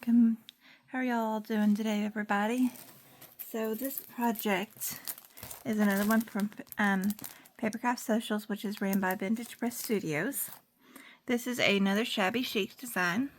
Welcome. How are y'all doing today, everybody? So this project is another one from Papercraft Socials, which is ran by Vintage Press Studios. This is another Shabby Chic design.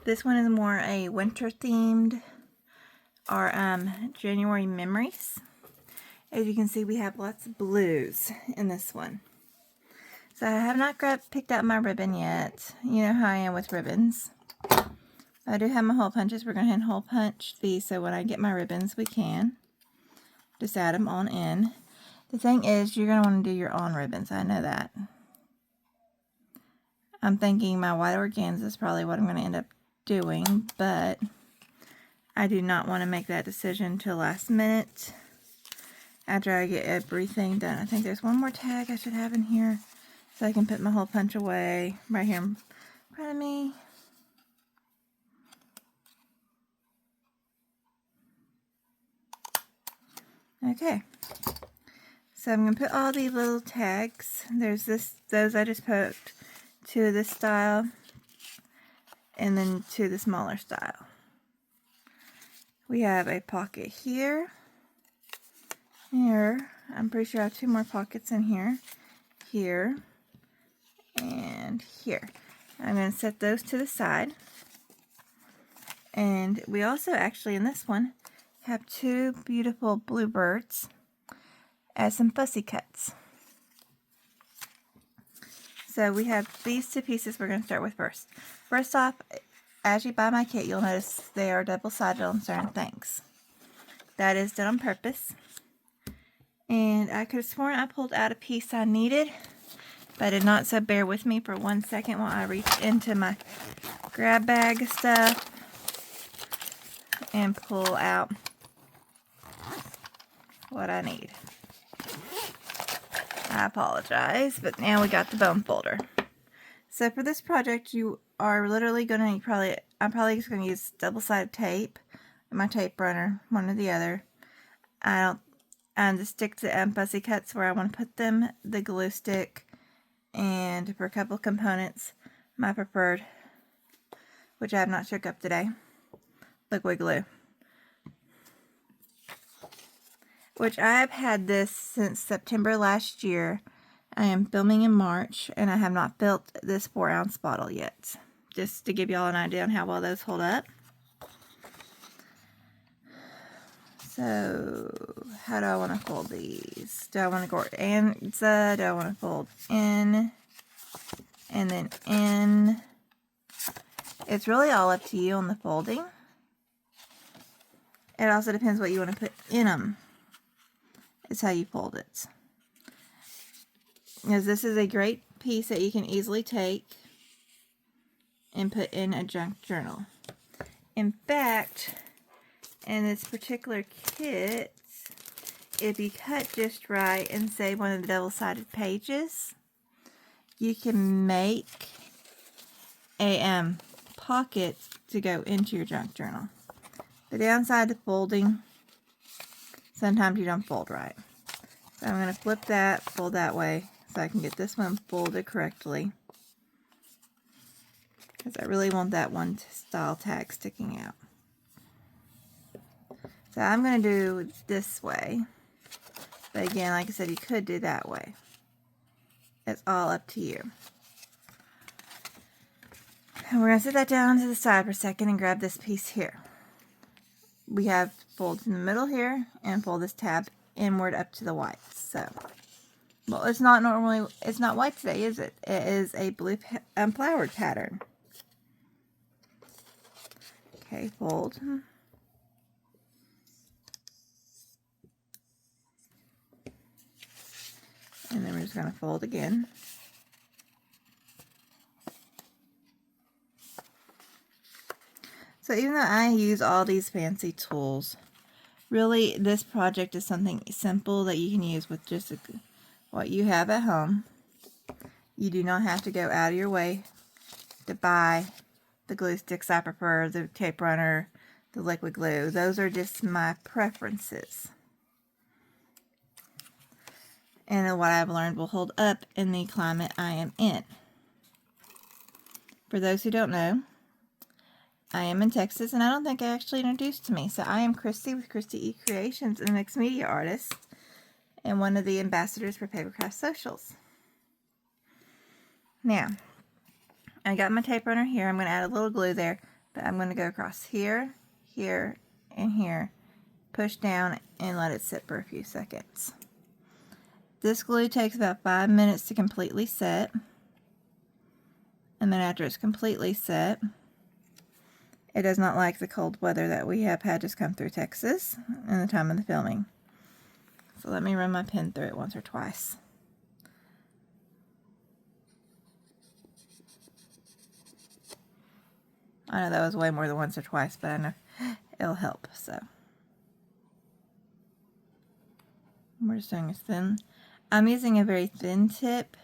This one is more a winter themed or January memories. As you can see, we have lots of blues in this one. So I have not picked out my ribbon yet. You know how I am with ribbons. I do have my hole punches. We're going to hand hole punch these so when I get my ribbons we can just add them on in. The thing is, you're going to want to do your own ribbons. I know that. I'm thinking my white organza is probably what I'm going to end up doing, but I do not want to make that decision till last minute after I get everything done. I think there's one more tag I should have in here so I can put my hole punch away right here in front of me. Okay, so I'm going to put all these little tags. There's those I just poked, two of this style, and then two of the smaller style. We have a pocket here, here. I'm pretty sure I have two more pockets in here, here, and here. I'm going to set those to the side. And we also actually, in this one, have two beautiful bluebirds as some fussy cuts. So we have these two pieces we're going to start with first. First off, as you buy my kit, you'll notice they are double-sided on certain things. That is done on purpose. And I could have sworn I pulled out a piece I needed, but I did not, so bear with me for 1 second while I reach into my grab bag of stuff and pull out what I need. I apologize, but now we got the bone folder. So for this project, you are literally going to I'm probably just going to use double-sided tape and my tape runner, one or the other. I just stick to fussy cuts where I want to put them, the glue stick, and for a couple components, my preferred, which I have not shook up today, liquid glue. Which I have had this since September last year. I am filming in March, and I have not filled this 4-ounce bottle yet. Just to give y'all an idea on how well those hold up. So, how do I want to fold these? Do I want to go organza? Do I want to fold in? And then in? It's really all up to you on the folding. It also depends what you want to put in them. Is how you fold it. Because this is a great piece that you can easily take and put in a junk journal. In fact, in this particular kit, if you cut just right and say one of the double-sided pages, you can make a pocket to go into your junk journal. The downside to folding, sometimes you don't fold right. So I'm going to flip that, fold that way, so I can get this one folded correctly. Because I really want that one style tag sticking out. So I'm going to do this way. But again, like I said, you could do that way. It's all up to you. And we're going to set that down to the side for a second and grab this piece here. We have folds in the middle here and fold this tab inward up to the white. So, well, it's not white today, is it? It is a blue flowered pattern. Okay, fold. And then we're just going to fold again. So even though I use all these fancy tools, really this project is something simple that you can use with just what you have at home. You do not have to go out of your way to buy the glue sticks I prefer, the tape runner, the liquid glue. Those are just my preferences. And what I've learned will hold up in the climate I am in. For those who don't know, I am in Texas, and I don't think I actually introduced to me. So I am Christi with Christi E Creations, a mixed media artist, and one of the ambassadors for Papercraft Socials. Now, I got my tape runner here. I'm going to add a little glue there, but I'm going to go across here, here, and here. Push down and let it sit for a few seconds. This glue takes about 5 minutes to completely set. And then after it's completely set, it does not like the cold weather that we have had just come through Texas in the time of the filming. So let me run my pen through it once or twice. I know that was way more than once or twice, but I know it'll help. So we're just doing a thin. I'm using a very thin tip,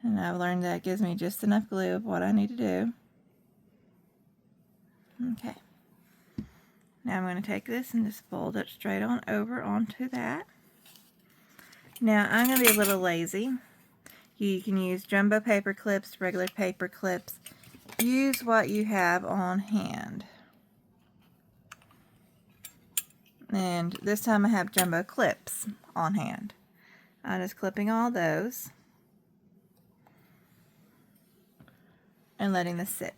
and I've learned that gives me just enough glue of what I need to do. Okay. Now I'm going to take this and just fold it straight on over onto that. Now I'm going to be a little lazy. You can use jumbo paper clips, regular paper clips. Use what you have on hand. And this time I have jumbo clips on hand. I'm just clipping all those and letting this sit.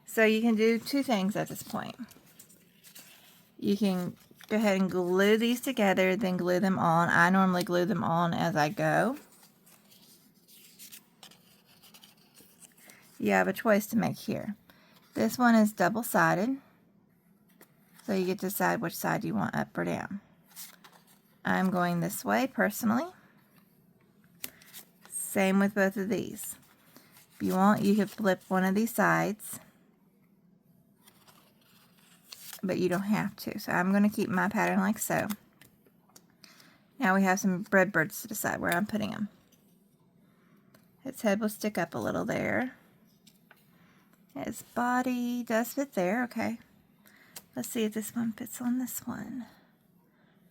So you can do two things at this point. You can go ahead and glue these together, then glue them on. I normally glue them on as I go. You have a choice to make here. This one is double-sided, so you get to decide which side you want up or down. I'm going this way personally. Same with both of these. If you want, you could flip one of these sides, but you don't have to. So I'm going to keep my pattern like so. Now we have some breadbirds to decide where I'm putting them. Its head will stick up a little there. Its body does fit there, okay. Let's see if this one fits on this one.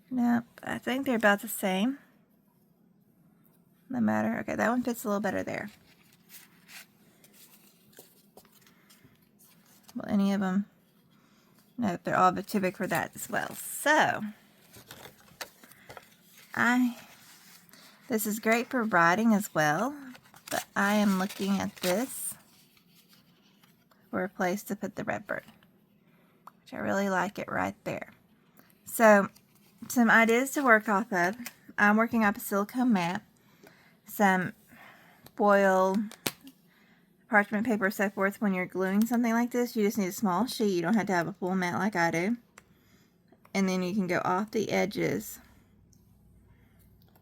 Nope, I think they're about the same. No matter, okay, that one fits a little better there. Well, any of them, no, they're all too big for that as well. So, this is great for writing as well, but I am looking at this for a place to put the redbird, which I really like it right there. So, some ideas to work off of. I'm working off a silicone mat, some foil, parchment paper, so forth. When you're gluing something like this, you just need a small sheet. You don't have to have a full mat like I do. And then you can go off the edges,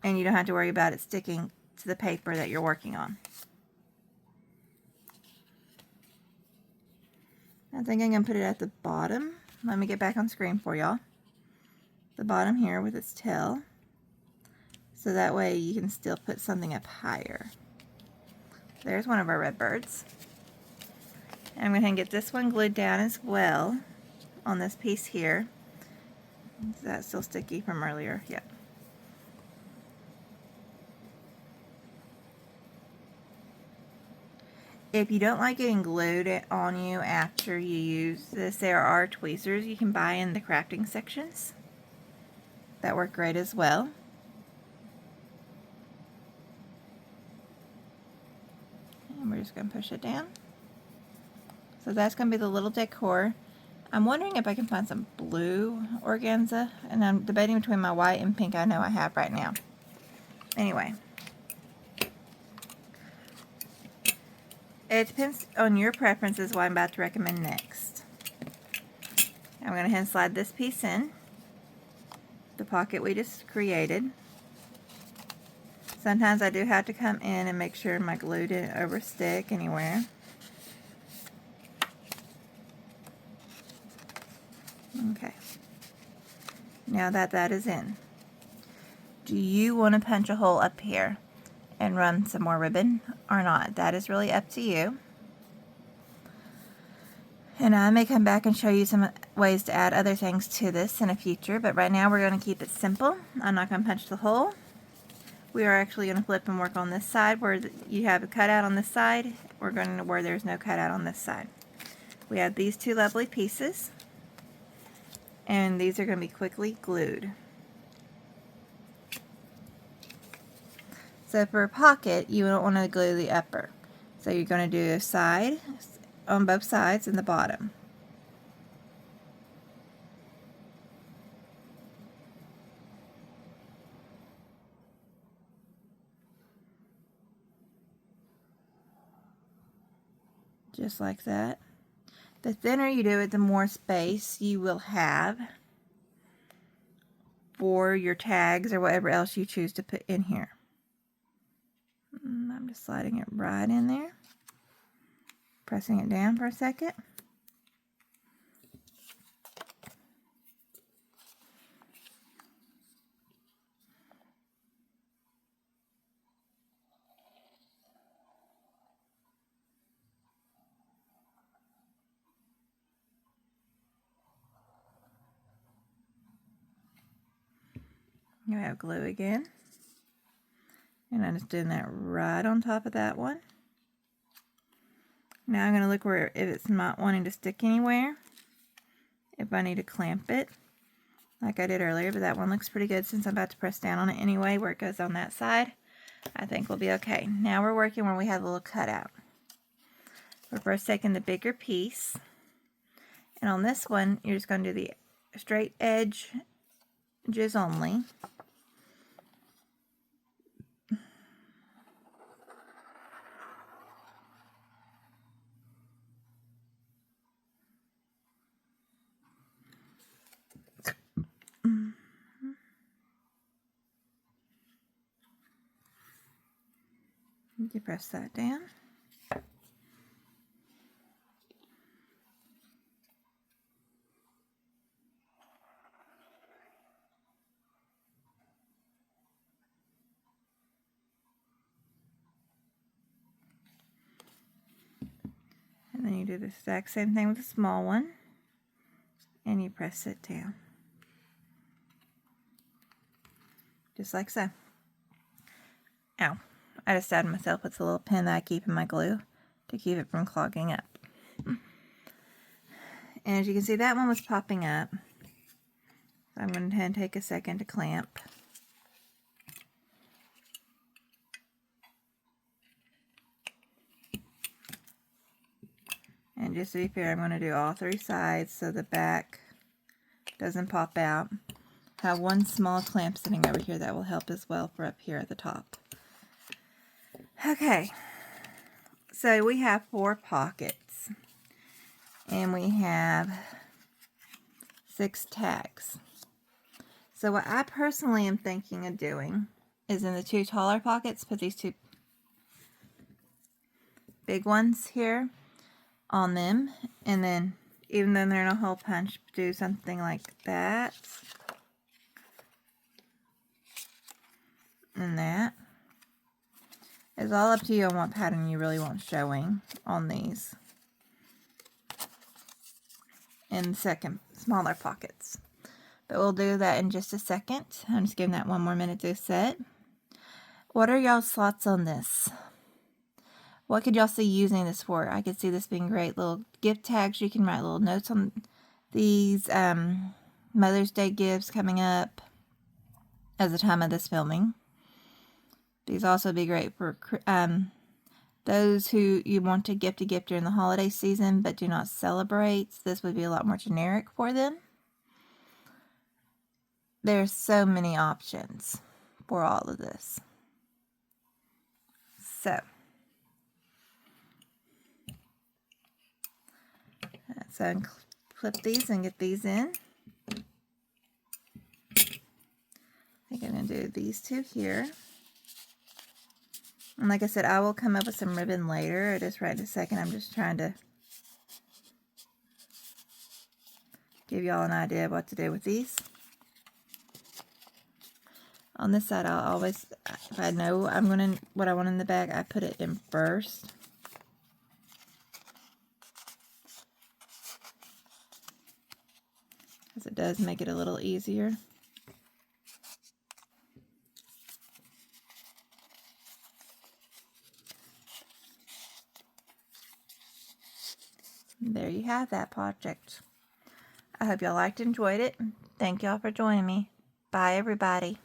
and you don't have to worry about it sticking to the paper that you're working on. I think I'm going to put it at the bottom. Let me get back on screen for y'all. The bottom here with its tail, so that way you can still put something up higher. There's one of our red birds. And I'm going to get this one glued down as well on this piece here. Is that still sticky from earlier? Yep. If you don't like getting glued on you after you use this, there are tweezers you can buy in the crafting sections that work great as well. And we're just going to push it down. So that's going to be the little decor. I'm wondering if I can find some blue organza, and I'm debating between my white and pink I know I have right now. Anyway, it depends on your preferences what I'm about to recommend next. I'm going to hand slide this piece in the pocket we just created. Sometimes I do have to come in and make sure my glue didn't overstick anywhere. Okay. Now that that is in, do you want to punch a hole up here and run some more ribbon or not? That is really up to you. And I may come back and show you some ways to add other things to this in a future, but right now we're going to keep it simple. I'm not going to punch the hole. We are actually going to flip and work on this side where you have a cutout on this side. We're going to where there's no cutout on this side. We have these two lovely pieces, and these are going to be quickly glued. So for a pocket, you don't want to glue the upper. So you're going to do a side on both sides and the bottom. Just like that. The thinner you do it, the more space you will have for your tags or whatever else you choose to put in here. I'm just sliding it right in there, pressing it down for a second. You have glue again, and I'm just doing that right on top of that one. Now I'm going to look where if it's not wanting to stick anywhere, if I need to clamp it like I did earlier, but that one looks pretty good since I'm about to press down on it anyway where it goes on that side. I think we'll be okay. Now we're working where we have a little cutout. We're first taking the bigger piece, and on this one you're just going to do the straight edges only. You press that down. And then you do the exact same thing with the small one, and you press it down. Just like so. Ow. I just stabbed myself with a little pin that I keep in my glue to keep it from clogging up. And as you can see, that one was popping up. So I'm going to take a second to clamp. And just to be fair, I'm going to do all three sides so the back doesn't pop out. I have one small clamp sitting over here that will help as well for up here at the top. Okay, so we have 4 pockets, and we have 6 tags. So what I personally am thinking of doing is in the 2 taller pockets, put these 2 big ones here on them, and then even though they're in a hole punch, do something like that, and that. It's all up to you on what pattern you really want showing on these. In second, smaller pockets. But we'll do that in just a second. I'm just giving that one more minute to set. What are y'all's thoughts on this? What could y'all see using this for? I could see this being great. Little gift tags. You can write little notes on these Mother's Day gifts coming up as the time of this filming. These also be great for those who you want to gift a gift during the holiday season but do not celebrate. This would be a lot more generic for them. There's so many options for all of this. So clip these and get these in. I'm going to do these 2 here. And like I said, I will come up with some ribbon later. Just right in a second. I'm just trying to give y'all an idea of what to do with these. On this side, I'll always, if I know what I want in the back, I put it in first. Because it does make it a little easier. there you have that project. I hope y'all liked and enjoyed it. Thank y'all for joining me. Bye, everybody.